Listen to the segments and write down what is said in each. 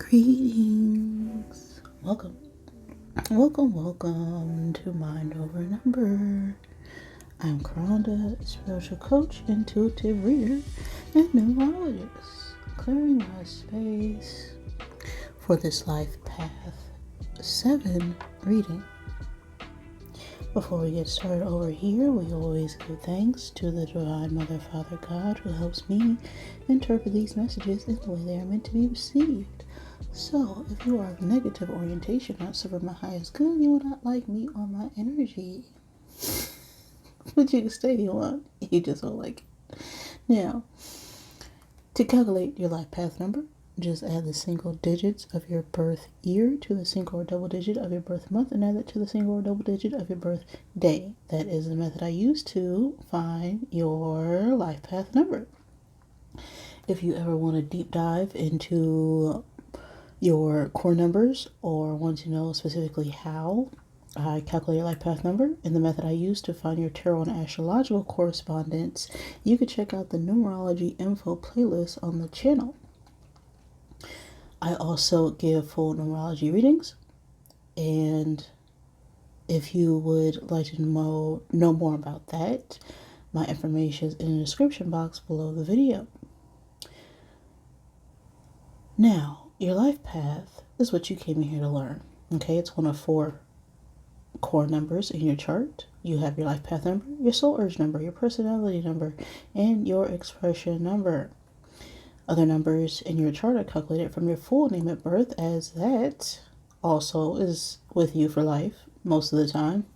Greetings. Welcome to Mind Over Number. I'm Karonda, spiritual coach, intuitive reader, and numerologist. Clearing my space for this Life Path 7 reading. Before we get started over here, we always give thanks to the Divine Mother, Father, God, who helps me interpret these messages in the way they are meant to be received. So, if you are of negative orientation, not serving my highest good, you will not like me or my energy. But you can stay if you want. You just won't like it. Now, to calculate your life path number, just add the single digits of your birth year to the single or double digit of your birth month, and add that to the single or double digit of your birth day. That is the method I use to find your life path number. If you ever want to deep dive into your core numbers or want to know specifically how I calculate your life path number and the method I use to find your tarot and astrological correspondence, you can check out the Numerology info playlist on the channel. I also give full numerology readings, and if you would like to know more about that, my information is in the description box below the video. Now, your life path is what you came in here to learn. Okay, it's one of 4 core numbers in your chart. You have your life path number, your soul urge number, your personality number, and your expression number. Other numbers in your chart are calculated from your full name at birth, as that also is with you for life most of the time,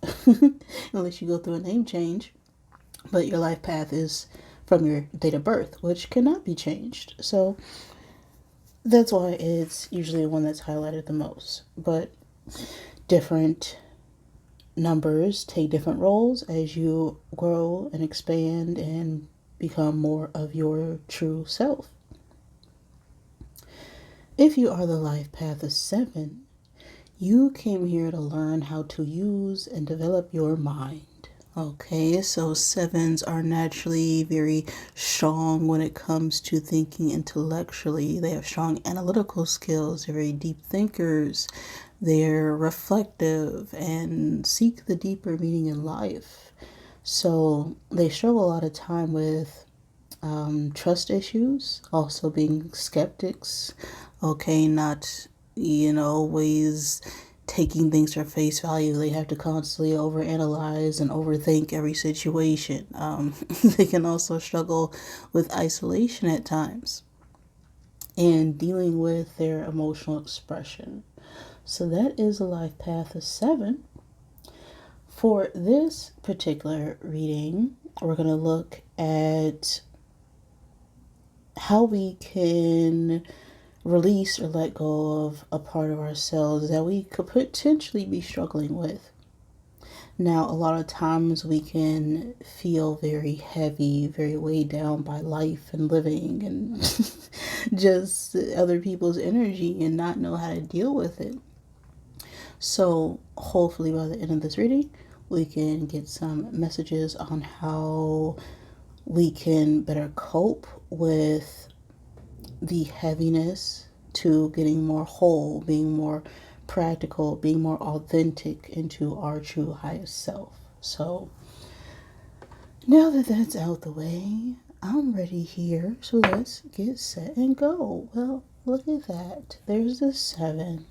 unless you go through a name change. But your life path is from your date of birth, which cannot be changed. So that's why it's usually the one that's highlighted the most. But different numbers take different roles as you grow and expand and become more of your true self. If you are the life path of 7, you came here to learn how to use and develop your mind. Okay, so 7s are naturally very strong when it comes to thinking intellectually. They have strong analytical skills. They're very deep thinkers. They're reflective and seek the deeper meaning in life. So they struggle a lot of time with trust issues, also being skeptics. Okay, not, always taking things for face value. They have to constantly overanalyze and overthink every situation. They can also struggle with isolation at times and dealing with their emotional expression. So that is a life path of 7. For this particular reading, we're going to look at how we can release or let go of a part of ourselves that we could potentially be struggling with. Now, a lot of times we can feel very heavy, very weighed down by life and living and just other people's energy and not know how to deal with it. So hopefully by the end of this reading, we can get some messages on how we can better cope with the heaviness to getting more whole, being more practical, being more authentic into our true highest self. So now that that's out the way, I'm ready here. So let's get set and go. Well, look at that. There's the 7.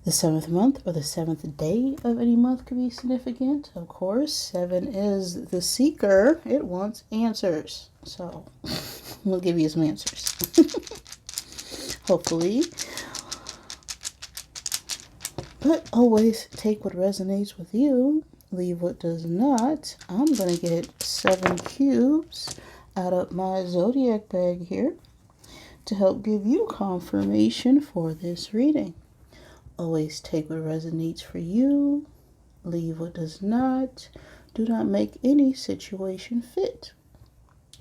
The 7th month or the 7th day of any month could be significant. Of course, 7 is the seeker. It wants answers. So we'll give you some answers. Hopefully. But always take what resonates with you. Leave what does not. I'm going to get 7 cubes out of my Zodiac bag here to help give you confirmation for this reading. Always take what resonates for you. Leave what does not. Do not make any situation fit.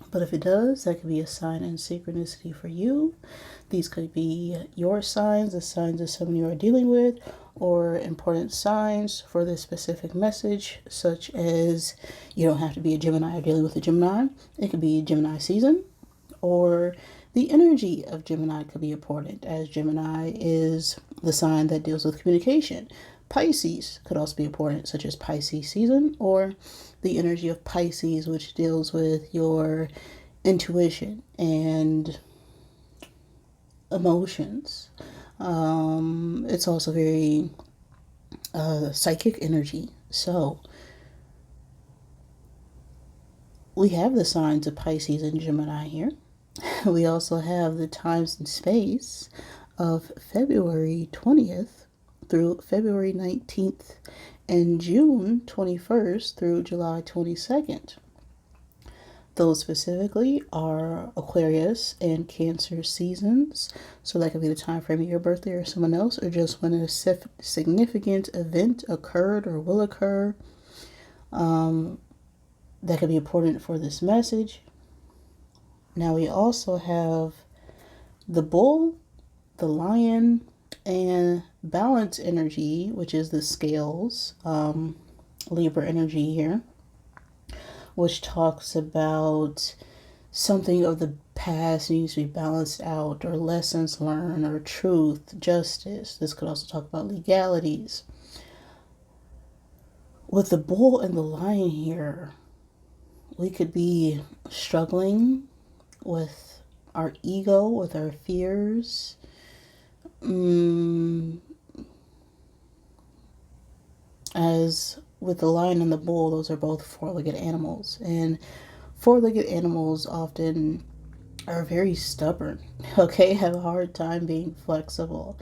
But if it does, that could be a sign and synchronicity for you. These could be your signs, the signs of someone you are dealing with, or important signs for this specific message, such as you don't have to be a Gemini or dealing with a Gemini. It could be Gemini season, or The energy of Gemini could be important, as Gemini is the sign that deals with communication. Pisces could also be important, such as Pisces season, or the energy of Pisces, which deals with your intuition and emotions. It's also very psychic energy. So we have the signs of Pisces and Gemini here. We also have the times and space of February 20th through February 19th and June 21st through July 22nd. Those specifically are Aquarius and Cancer seasons. So that could be the time frame of your birthday or someone else, or just when a significant event occurred or will occur. That could be important for this message. Now we also have the bull, the lion, and balance energy, which is the scales, Libra energy here, which talks about something of the past needs to be balanced out, or lessons learned, or truth, justice. This could also talk about legalities. With the bull and the lion here, we could be struggling with our ego, with our fears. As with the lion and the bull, those are both four-legged animals. And four-legged animals often are very stubborn, okay? Have a hard time being flexible.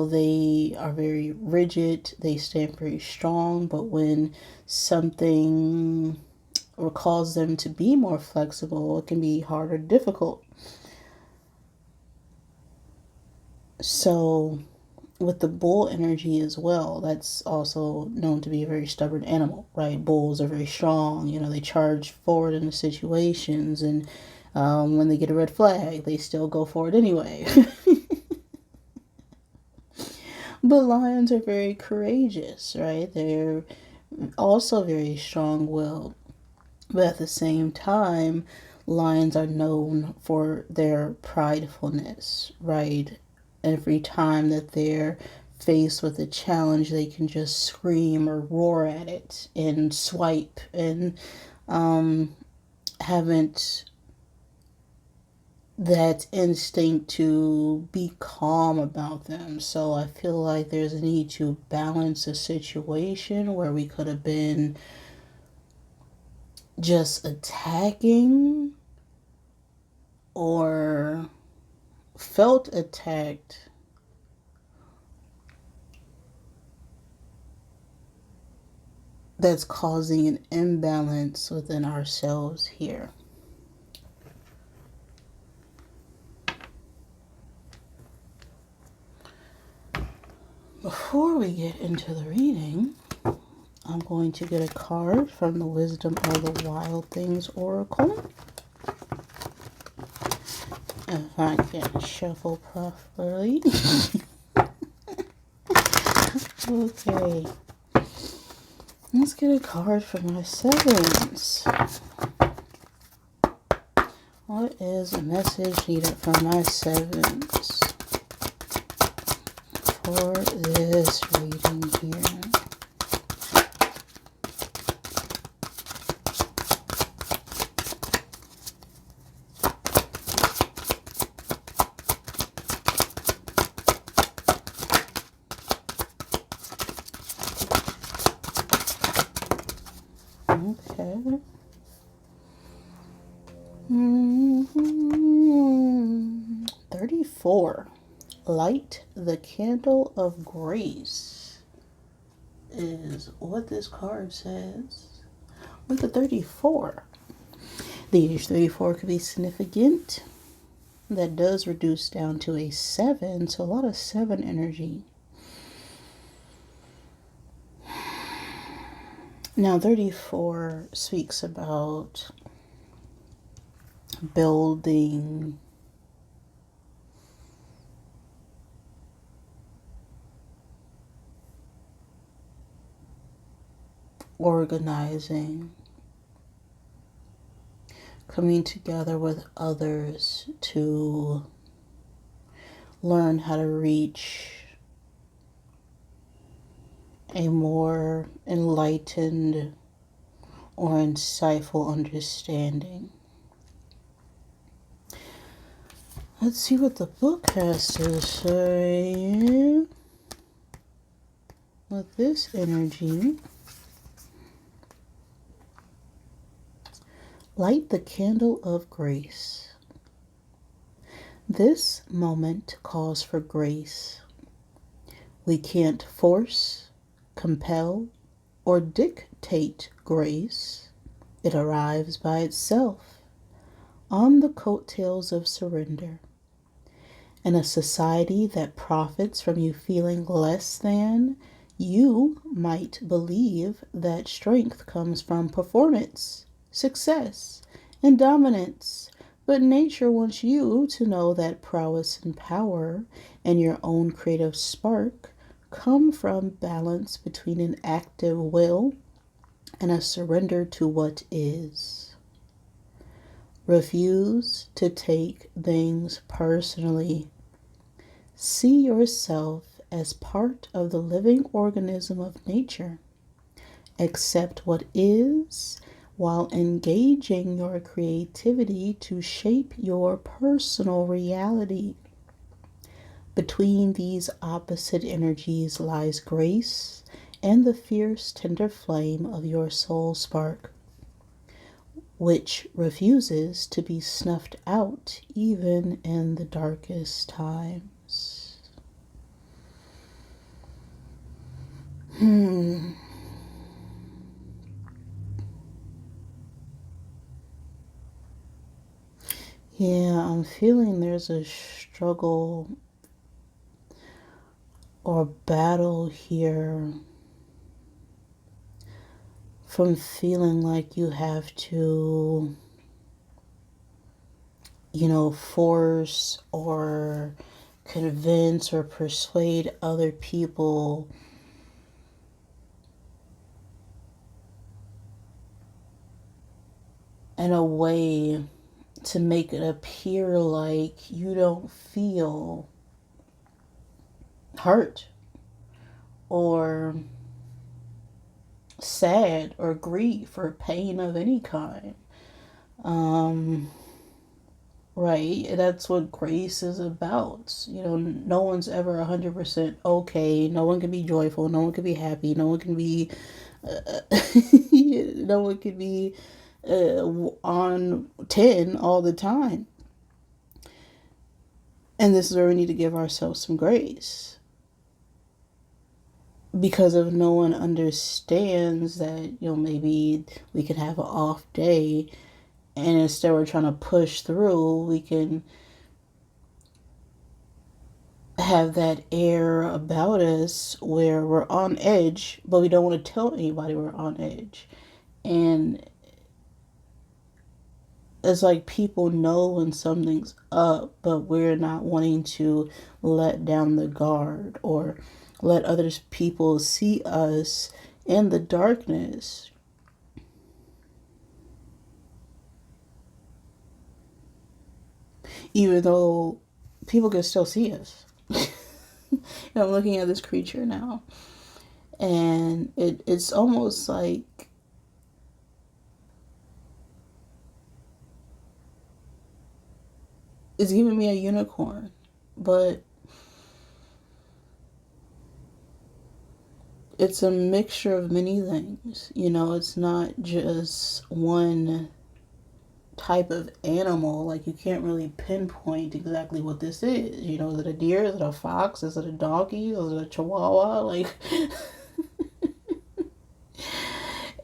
They are very rigid, they stand very strong, but when something or cause them to be more flexible, it can be hard or difficult. So with the bull energy as well, that's also known to be a very stubborn animal, right? Bulls are very strong, they charge forward into situations, and when they get a red flag, they still go forward anyway. But lions are very courageous, right? They're also very strong-willed. But at the same time, lions are known for their pridefulness, right? Every time that they're faced with a challenge, they can just scream or roar at it and swipe, and haven't that instinct to be calm about them. So I feel like there's a need to balance a situation where we could have been just attacking or felt attacked, that's causing an imbalance within ourselves here. Before we get into the reading, I'm going to get a card from the Wisdom of the Wild Things Oracle. If I can shuffle properly. Okay. Let's get a card for my sevens. What is a message needed from my sevens for this reading here? Okay. 34. Light the candle of grace is what this card says. With the 34, the age 34 could be significant. That does reduce down to a 7, so a lot of 7 energy. Now 34 speaks about building, organizing, coming together with others to learn how to reach a more enlightened or insightful understanding. Let's see what the book has to say with this energy. Light the candle of grace. This moment calls for grace. We can't force, compel, or dictate grace. It arrives by itself, on the coattails of surrender. In a society that profits from you feeling less than, you might believe that strength comes from performance, success, and dominance. But nature wants you to know that prowess and power and your own creative spark come from balance between an active will and a surrender to what is. Refuse to take things personally. See yourself as part of the living organism of nature. Accept what is while engaging your creativity to shape your personal reality. Between these opposite energies lies grace and the fierce, tender flame of your soul spark, which refuses to be snuffed out even in the darkest times. Yeah, I'm feeling there's a struggle or battle here from feeling like you have to, force or convince or persuade other people in a way to make it appear like you don't feel hurt or sad or grief or pain of any kind. Right? That's what grace is about. No one's ever 100% okay. No one can be joyful. No one can be happy. No one can be, no one can be on 10 all the time. And this is where we need to give ourselves some grace. Because if no one understands that, maybe we can have an off day, and instead we're trying to push through, we can have that air about us where we're on edge, but we don't want to tell anybody we're on edge. And it's like people know when something's up, but we're not wanting to let down the guard or let other people see us in the darkness. Even though people can still see us. I'm looking at this creature now, and it's almost like it's giving me a unicorn, but it's a mixture of many things. It's not just one type of animal. Like, you can't really pinpoint exactly what this is. Is it a deer? Is it a fox? Is it a donkey? Is it a chihuahua? Like,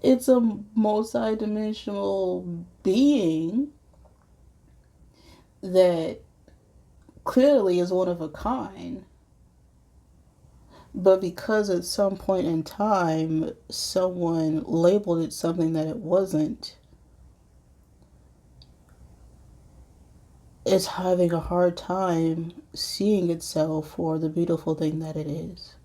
it's a multi-dimensional being that clearly is one of a kind. But because at some point in time someone labeled it something that it wasn't, it's having a hard time seeing itself for the beautiful thing that it is.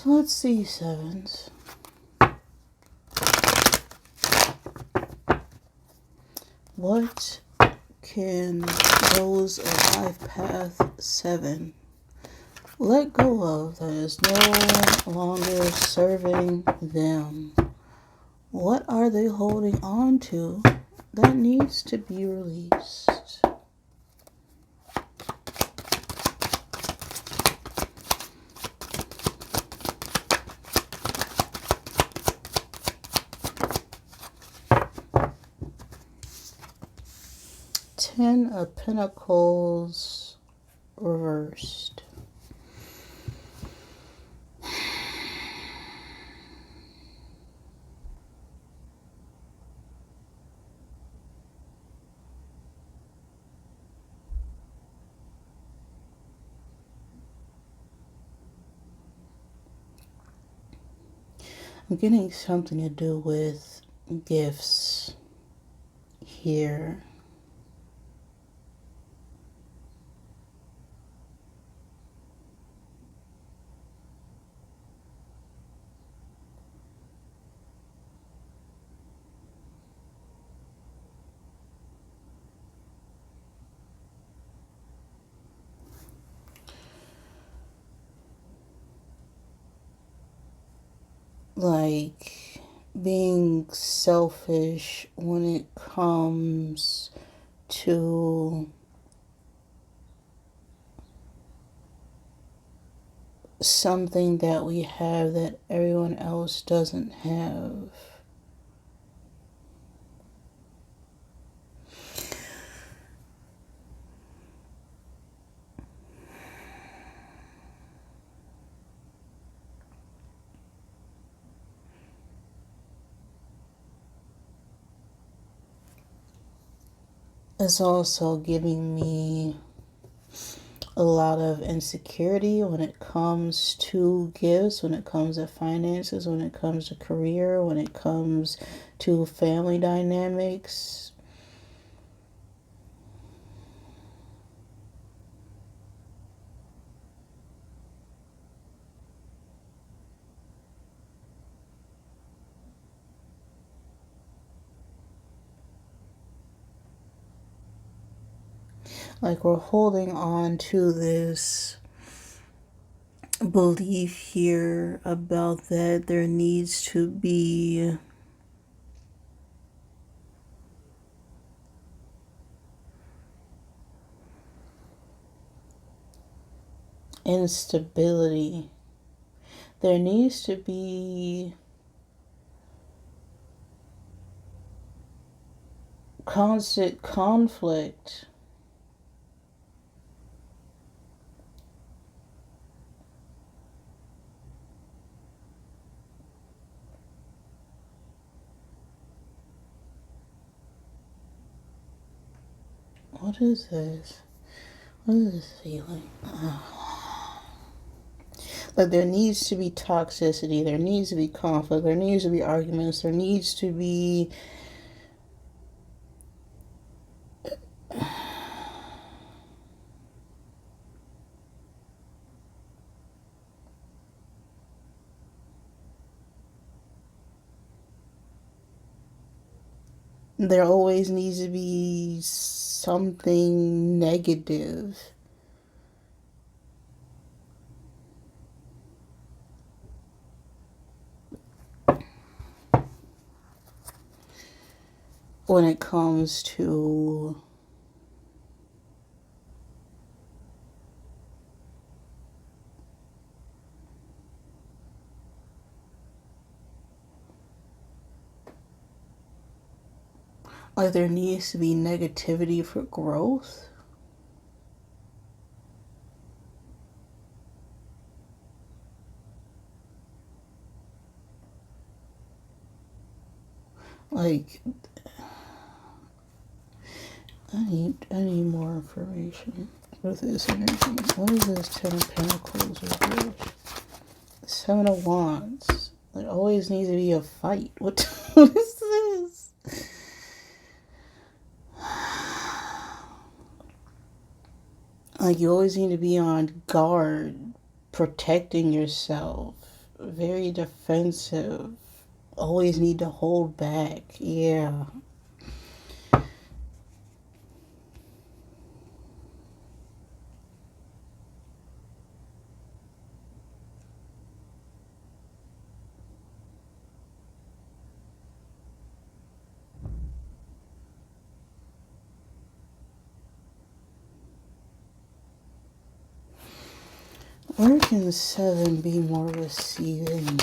So let's see, sevens. What can those of life path 7 let go of that is no longer serving them? What are they holding on to that needs to be released? Ten of Pentacles reversed. I'm getting something to do with gifts here. Like being selfish when it comes to something that we have that everyone else doesn't have. It's also giving me a lot of insecurity when it comes to gifts, when it comes to finances, when it comes to career, when it comes to family dynamics. Like we're holding on to this belief here about that there needs to be instability. There needs to be constant conflict. What is this? What is this feeling? Like there needs to be toxicity, there needs to be conflict, there needs to be arguments, there needs to be there always needs to be something negative. When it comes to like there needs to be negativity for growth. Like I need more information with this energy. What is this Ten of Pentacles reversed? Seven of Wands. There always needs to be a fight. What is this? Like you always need to be on guard, protecting yourself very defensive, always need to hold back. Yeah. Where can 7 be more receiving?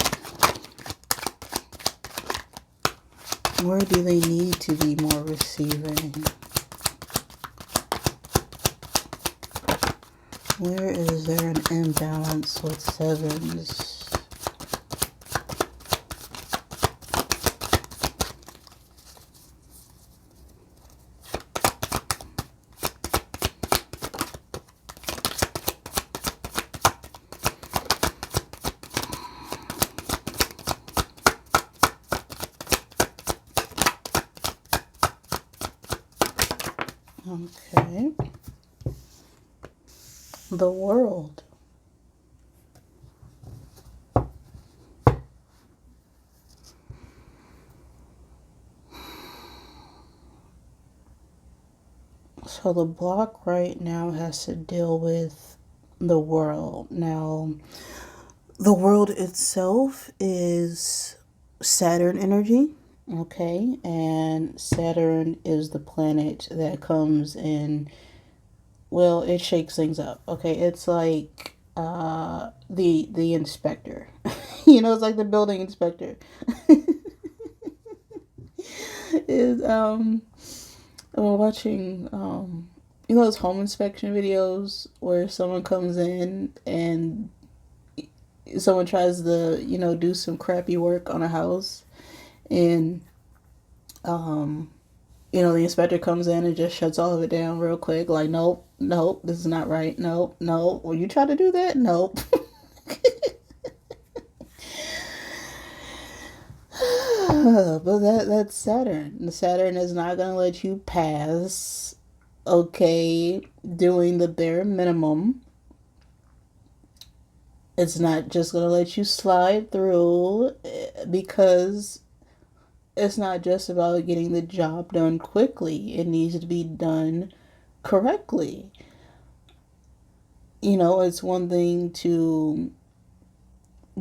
Where do they need to be more receiving? Where is there an imbalance with 7s? Okay. The world. So the block right now has to deal with the world. Now, the world itself is Saturn energy, okay? And Saturn is the planet that comes in, well, it shakes things up, okay? It's like the inspector. It's like the building inspector. Is we're watching those home inspection videos where someone comes in and someone tries to do some crappy work on a house, and the inspector comes in and just shuts all of it down real quick, like, nope, nope, this is not right, nope, nope, will you try to do that, nope. But that's Saturn. The Saturn is not going to let you pass, okay, doing the bare minimum. It's not just going to let you slide through, because it's not just about getting the job done quickly. It needs to be done correctly. It's one thing to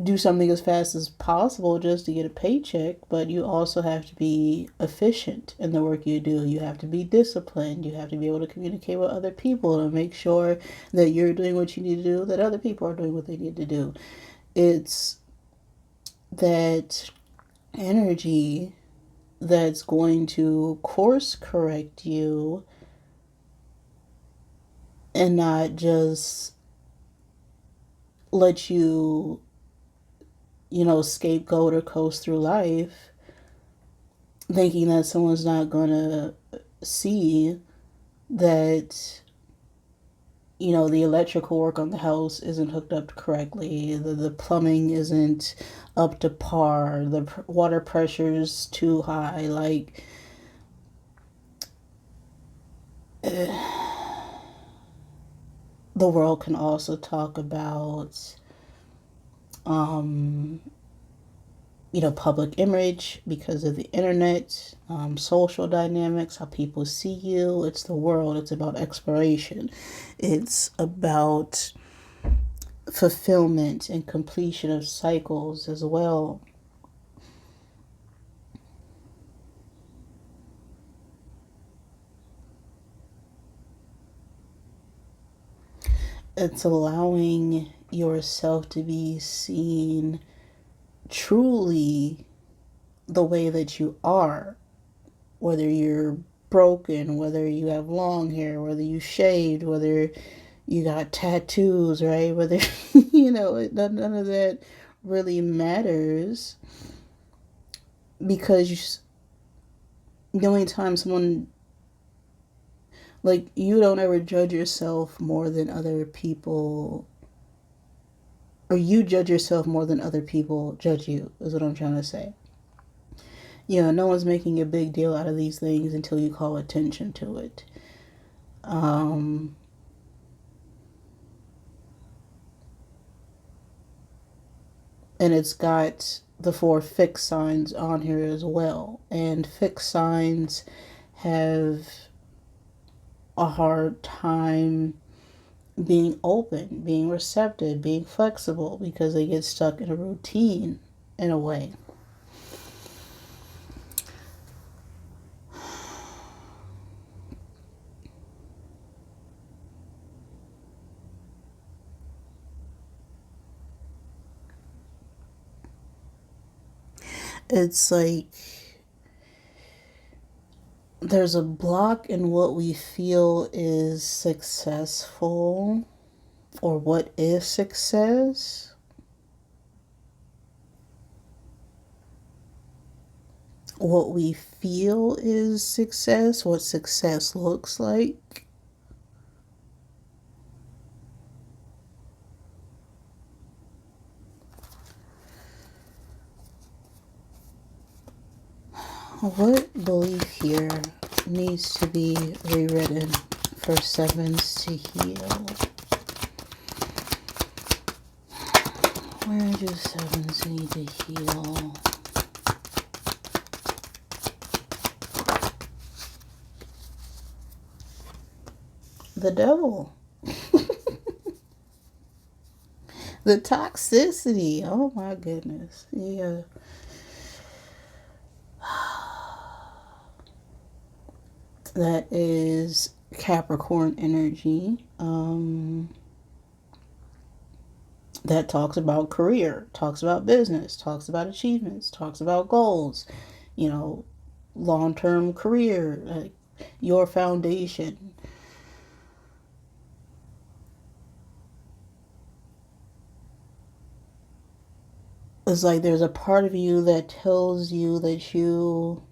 do something as fast as possible just to get a paycheck, but you also have to be efficient in the work you do. You have to be disciplined. You have to be able to communicate with other people to make sure that you're doing what you need to do, that other people are doing what they need to do. It's that energy that's going to course correct you and not just let you scapegoat or coast through life thinking that someone's not going to see that, the electrical work on the house isn't hooked up correctly, the plumbing isn't up to par, the water pressure's too high. Like, the world can also talk about public image because of the internet, social dynamics, how people see you. It's the world. It's about exploration. It's about fulfillment and completion of cycles as well. It's allowing yourself to be seen truly the way that you are, whether you're broken, whether you have long hair, whether you shaved, whether you got tattoos, right? Whether, none of that really matters, because the only time someone, like, you don't ever judge yourself more than other people, or you judge yourself more than other people judge you, is what I'm trying to say. No one's making a big deal out of these things until you call attention to it. And it's got the 4 fixed signs on here as well. And fixed signs have a hard time being open, being receptive, being flexible, because they get stuck in a routine in a way. It's like there's a block in what we feel is successful, or what is success. What we feel is success, what success looks like. What belief here needs to be rewritten for sevens to heal? Where do sevens need to heal? The devil. The toxicity. Oh my goodness. Yeah. That is Capricorn energy. That talks about career, talks about business, talks about achievements, talks about goals, long-term career, like your foundation. It's like there's a part of you that tells you that you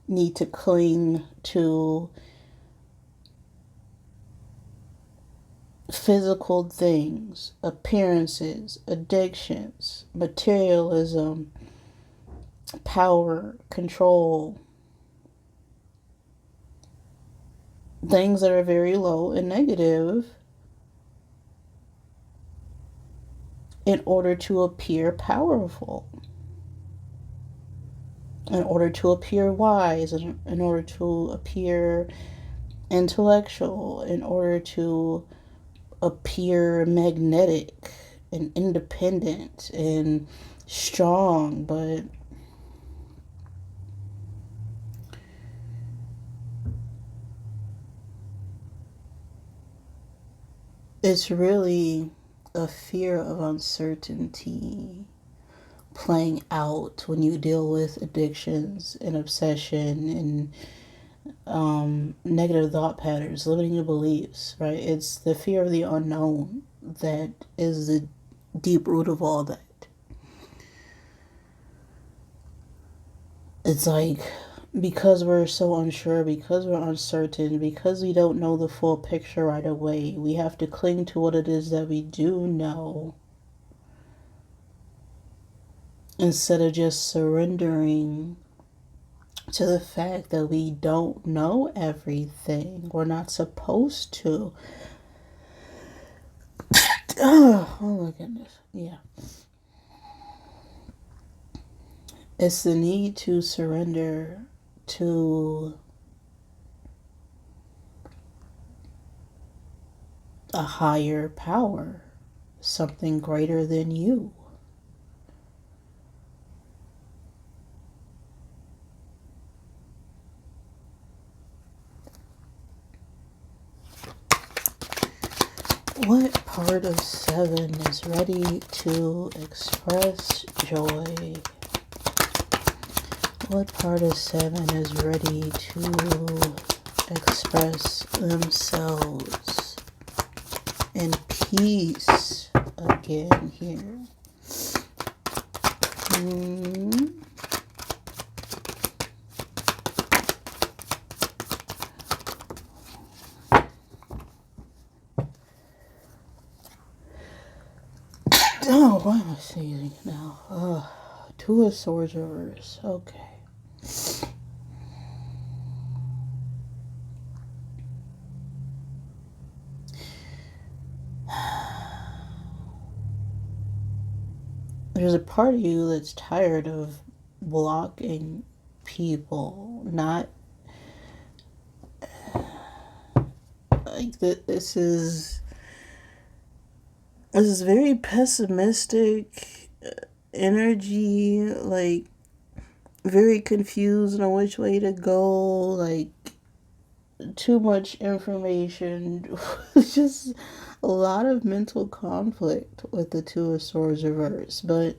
need to cling to physical things, appearances, addictions, materialism, power, control, things that are very low and negative, in order to appear powerful, in order to appear wise, in order to appear intellectual, in order to appear magnetic and independent and strong. But it's really a fear of uncertainty playing out when you deal with addictions and obsession and negative thought patterns, limiting beliefs, right? It's the fear of the unknown that is the deep root of all that. It's like, because we're so unsure, because we're uncertain, because we don't know the full picture right away, we have to cling to what it is that we do know, instead of just surrendering to the fact that we don't know everything. We're not supposed to. Oh my goodness. Yeah. It's the need to surrender to a higher power, something greater than you. What part of 7 is ready to express joy? What part of 7 is ready to express themselves in peace again here? Oh, why am I sneezing now? 2 of Swords reverse. Okay. there's a part of you that's tired of blocking people. Not like that. This is very pessimistic energy, like very confused on which way to go, like too much information. Just a lot of mental conflict with the Two of Swords reverse. But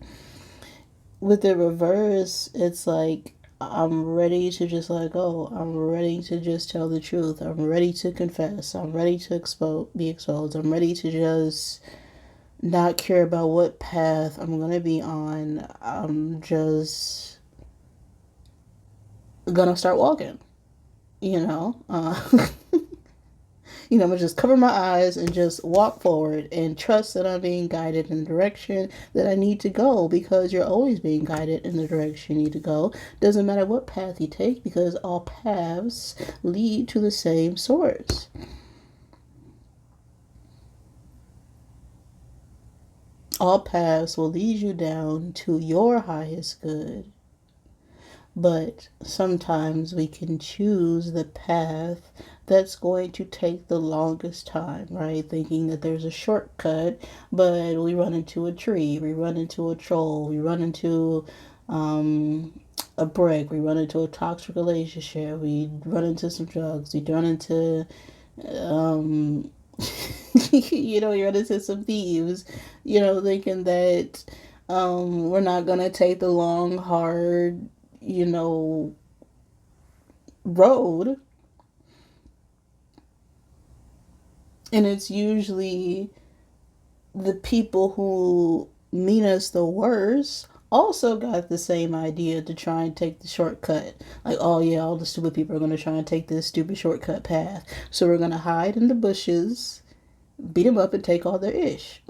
with the reverse, it's like I'm ready to just let go. I'm ready to just tell the truth. I'm ready to confess. I'm ready to be exposed. I'm ready to just not care about what path I'm going to be on. I'm just going to start walking, you know? I'm going to just cover my eyes and just walk forward and trust that I'm being guided in the direction that I need to go, because you're always being guided in the direction you need to go. Doesn't matter what path you take, because all paths lead to the same source. All paths will lead you down to your highest good. But sometimes we can choose the path that's going to take the longest time, right? Thinking that there's a shortcut, but we run into a tree, we run into a troll, we run into a brick, we run into a toxic relationship, we run into some drugs, we run into, you run into some thieves, thinking that we're not going to take the long, hard, road. And it's usually the people who mean us the worst also got the same idea to try and take the shortcut. Like, oh yeah, all the stupid people are going to try and take this stupid shortcut path. So we're going to hide in the bushes, beat them up, and take all their ish.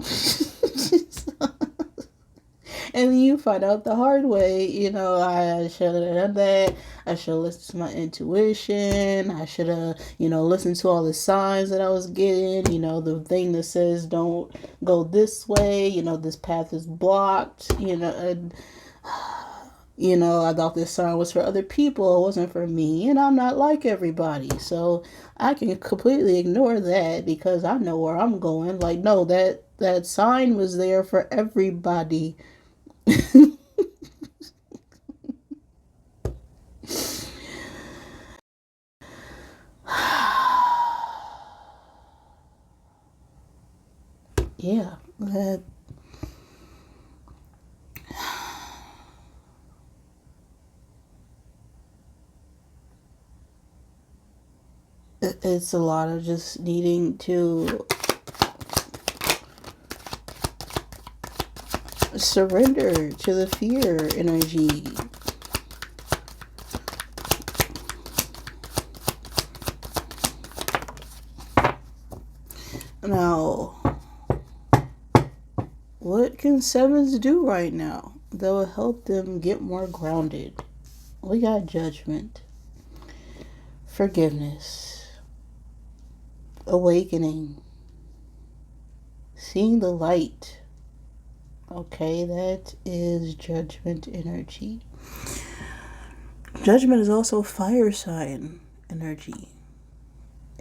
And then you find out the hard way, I should have done that. I should have listened to my intuition. I should have, listened to all the signs that I was getting. The thing that says don't go this way. This path is blocked. And, I thought this sign was for other people. It wasn't for me. And I'm not like everybody. So I can completely ignore that because I know where I'm going. Like, no, that sign was there for everybody. Yeah, it's a lot of just needing to surrender to the fear energy. Now, what can sevens do right now that will help them get more grounded? We got judgment, forgiveness, awakening, seeing the light. Okay, that is judgment energy. Judgment is also fire sign energy.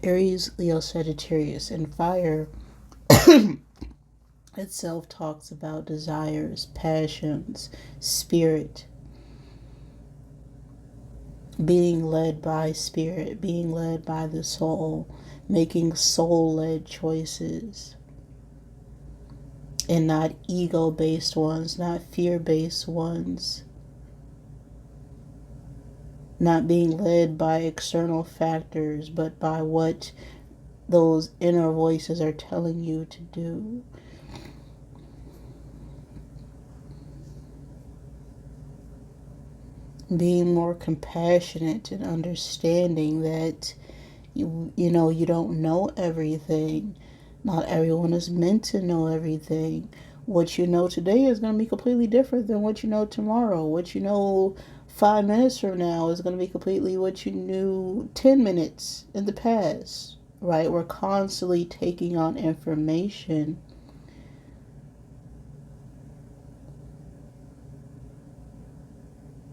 Aries, Leo, Sagittarius, and fire itself talks about desires, passions, spirit, being led by spirit, being led by the soul, making soul-led choices, and not ego-based ones, not fear-based ones, not being led by external factors, but by what those inner voices are telling you to do. Being more compassionate and understanding that you don't know everything. Not everyone is meant to know everything. What you know today is going to be completely different than what you know tomorrow. What you know 5 minutes from now is going to be completely what you knew 10 minutes in the past, right? We're constantly taking on information.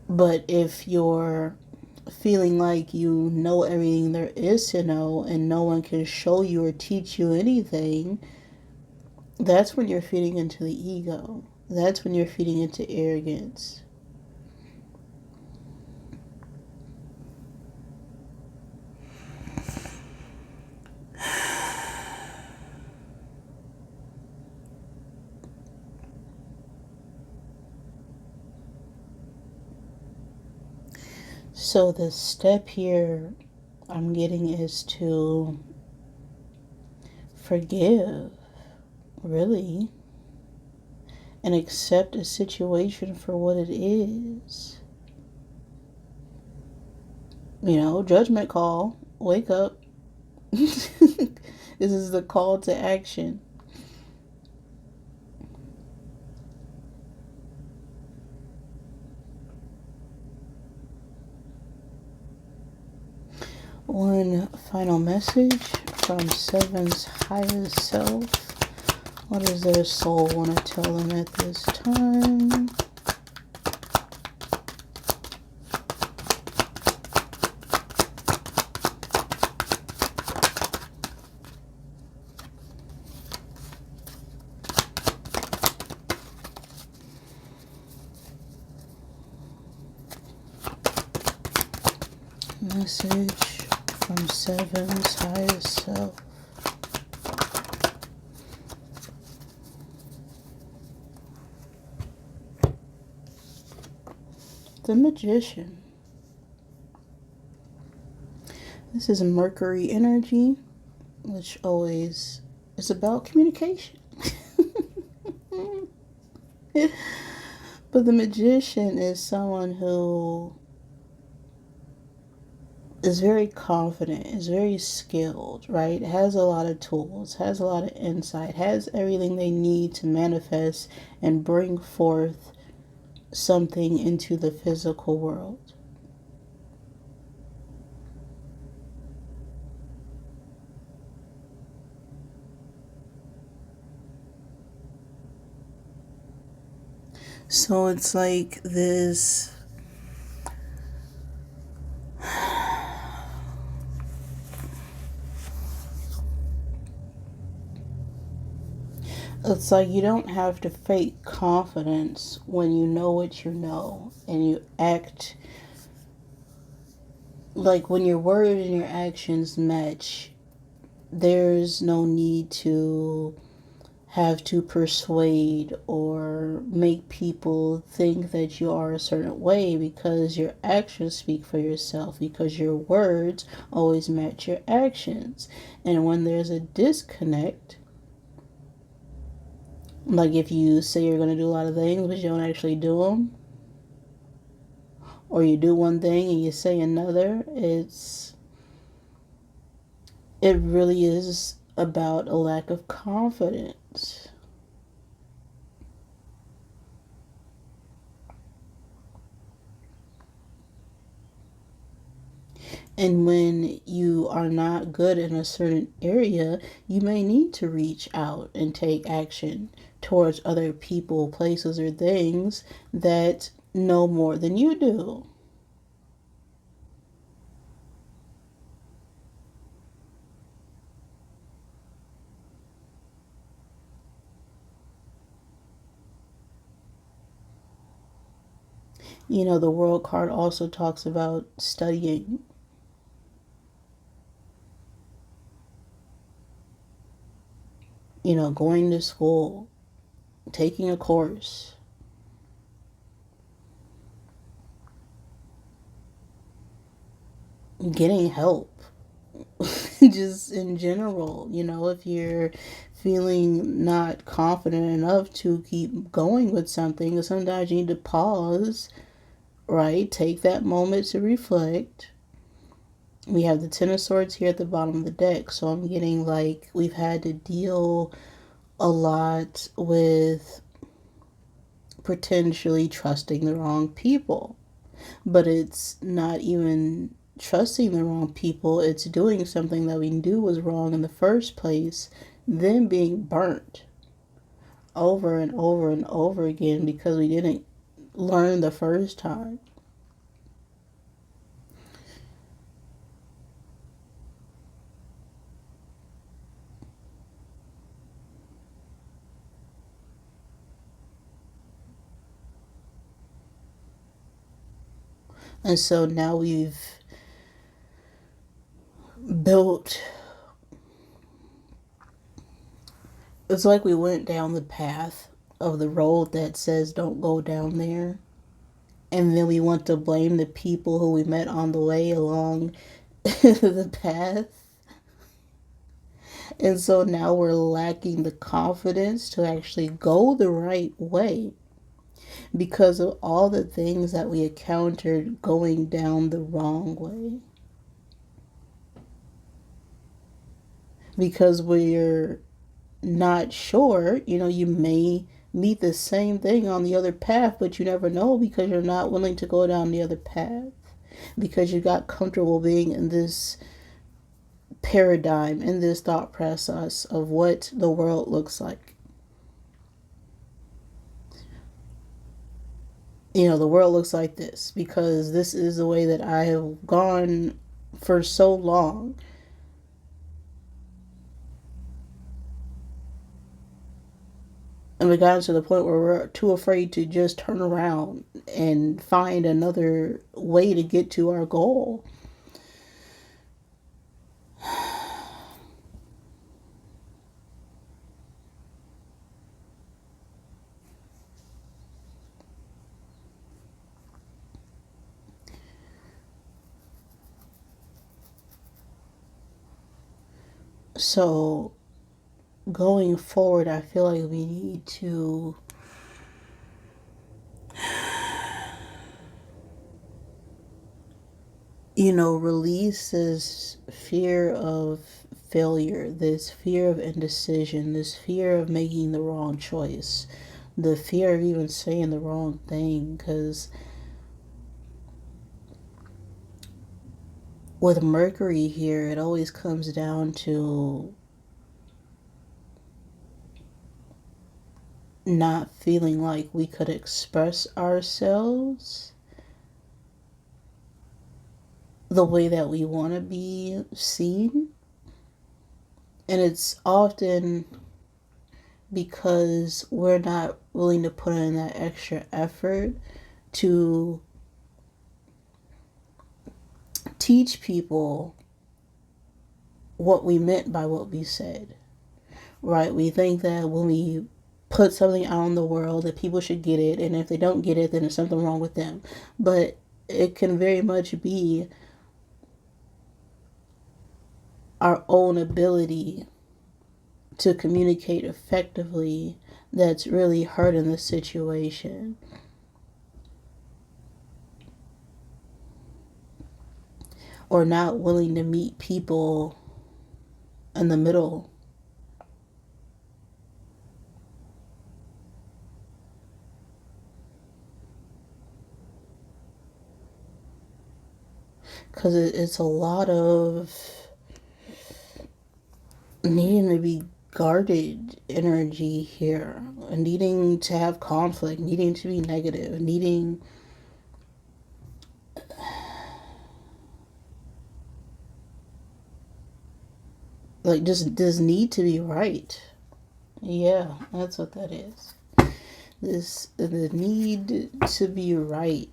But if you're feeling like you know everything there is to know and no one can show you or teach you anything, that's when you're feeding into the ego. That's when you're feeding into arrogance. So the step here I'm getting is to forgive, really, and accept a situation for what it is. Judgment call. Wake up. This is the call to action. One final message from Seven's highest self. What does their soul want to tell them at this time? Message from Seven's highest self. The Magician. This is Mercury energy, which always is about communication. But the Magician is someone who is very confident, is very skilled, right? Has a lot of tools, has a lot of insight, has everything they need to manifest and bring forth something into the physical world. So it's like this. It's like you don't have to fake confidence when you know what you know and you act like when your words and your actions match. There's no need to have to persuade or make people think that you are a certain way, because your actions speak for yourself, because your words always match your actions. And when there's a disconnect, like if you say you're going to do a lot of things but you don't actually do them, or you do one thing and you say another, it really is about a lack of confidence. And when you are not good in a certain area, you may need to reach out and take action towards other people, places, or things that know more than you do. The World card also talks about studying. Going to school, taking a course, getting help. Just in general, if you're feeling not confident enough to keep going with something, sometimes you need to pause, right? Take that moment to reflect. We have the Ten of Swords here at the bottom of the deck, so I'm getting like we've had to deal a lot with potentially trusting the wrong people. But it's not even trusting the wrong people, it's doing something that we knew was wrong in the first place, then being burnt over and over and over again because we didn't learn the first time. And so now we've built, it's like we went down the path of the road that says don't go down there. And then we want to blame the people who we met on the way along the path. And so now we're lacking the confidence to actually go the right way because of all the things that we encountered going down the wrong way. Because we're not sure, you may meet the same thing on the other path, but you never know because you're not willing to go down the other path. Because you got comfortable being in this paradigm, in this thought process of what the world looks like. The world looks like this because this is the way that I have gone for so long. And we got to the point where we're too afraid to just turn around and find another way to get to our goal. So going forward, I feel like we need to release this fear of failure, this fear of indecision, this fear of making the wrong choice, the fear of even saying the wrong thing. Because with Mercury here, it always comes down to not feeling like we could express ourselves the way that we want to be seen. And it's often because we're not willing to put in that extra effort to teach people what we meant by what we said, right? We think that when we put something out in the world that people should get it, and if they don't get it, then there's something wrong with them. But it can very much be our own ability to communicate effectively that's really hurting the situation. Or not willing to meet people in the middle. Because it's a lot of needing to be guarded energy here, needing to have conflict, needing to be negative, needing like just this need to be right. Yeah, that's what that is. The need to be right.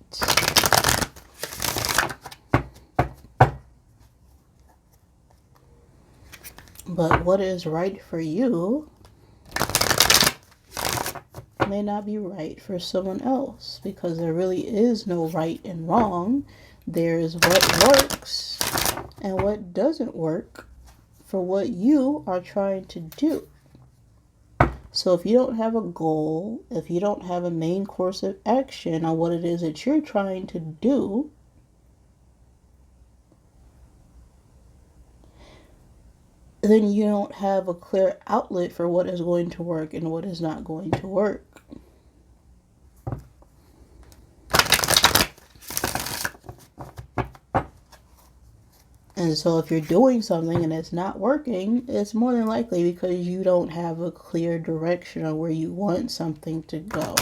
But what is right for you may not be right for someone else, because there really is no right and wrong. There's what works and what doesn't work for what you are trying to do. So if you don't have a goal, if you don't have a main course of action on what it is that you're trying to do, then you don't have a clear outlet for what is going to work and what is not going to work. And so if you're doing something and it's not working, it's more than likely because you don't have a clear direction on where you want something to go.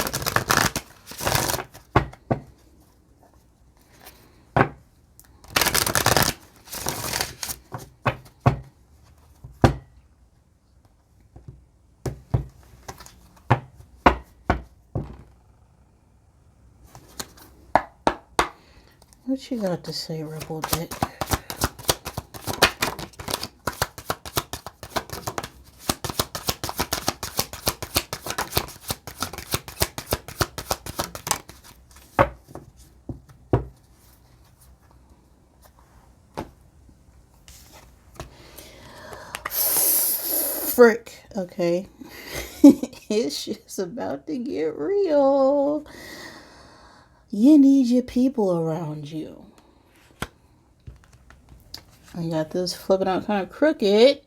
What you got to say, Rebel Dick? Frick, okay. It's just about to get real. You need your people around you. I got this flipping out kind of crooked.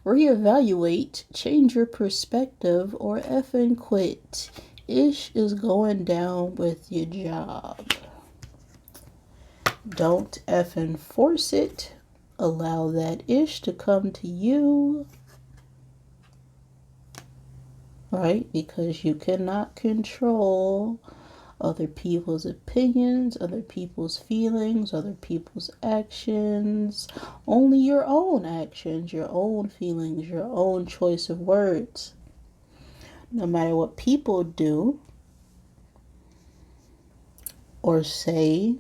Reevaluate, change your perspective, or effing quit. Ish is going down with your job. Don't effing force it. Allow that ish to come to you. Right? Because you cannot control other people's opinions, other people's feelings, other people's actions. Only your own actions, your own feelings, your own choice of words. No matter what people do or say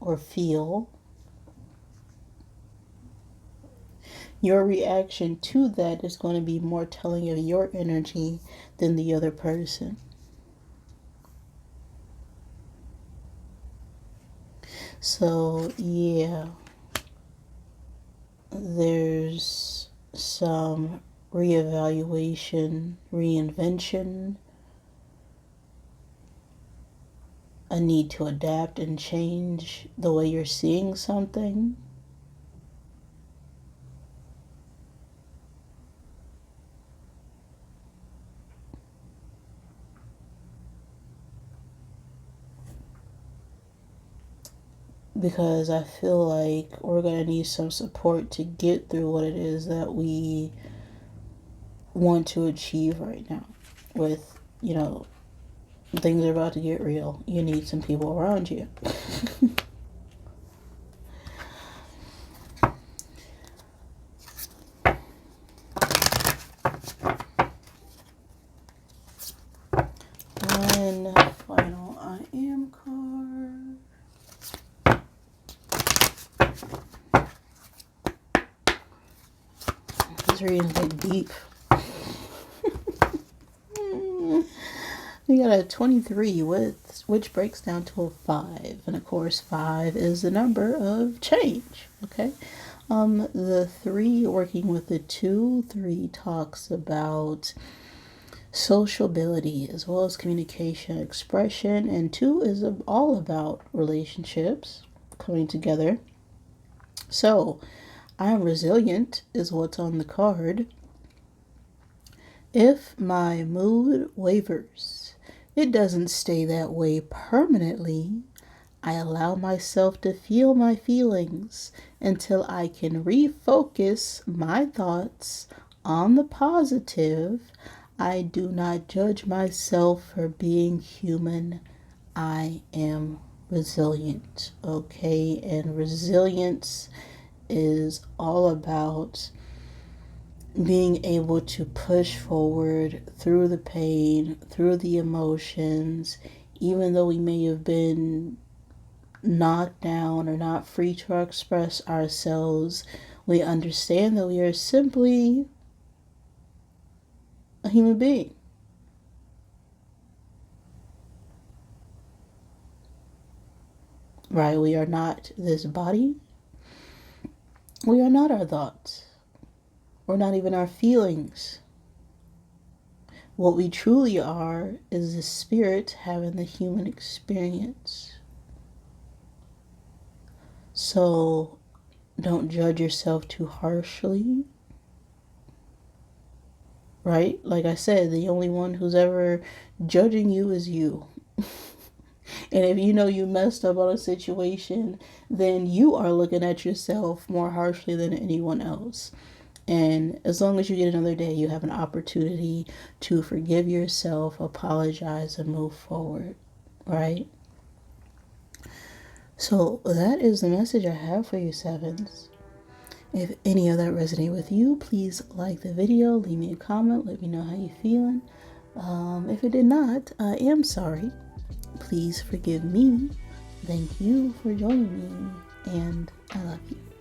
or feel, your reaction to that is going to be more telling of your energy than the other person. So, yeah, there's some reevaluation, reinvention, a need to adapt and change the way you're seeing something. Because I feel like we're going to need some support to get through what it is that we want to achieve right now. With, things are about to get real. You need some people around you. One final I am card. These readings get deep. We got a 23, which breaks down to a 5. And of course, 5 is the number of change. Okay. The 3 working with the 2, 3 talks about sociability as well as communication, expression, and 2 is all about relationships coming together. So, I'm resilient is what's on the card. If my mood wavers, it doesn't stay that way permanently. I allow myself to feel my feelings until I can refocus my thoughts on the positive. I do not judge myself for being human. I am resilient, okay? And resilience is all about being able to push forward through the pain, through the emotions, even though we may have been knocked down or not free to express ourselves. We understand that we are simply a human being. Right? We are not this body. We are not our thoughts. We're not even our feelings. What we truly are is the spirit having the human experience. So don't judge yourself too harshly. Right? Like I said, the only one who's ever judging you is you. And if you know you messed up on a situation, then you are looking at yourself more harshly than anyone else. And as long as you get another day, you have an opportunity to forgive yourself, apologize, and move forward. Right? So that is the message I have for you, sevens. If any of that resonate with you, please like the video, leave me a comment, let me know how you're feeling. If it did not, I am sorry. Please forgive me. Thank you for joining me, and I love you.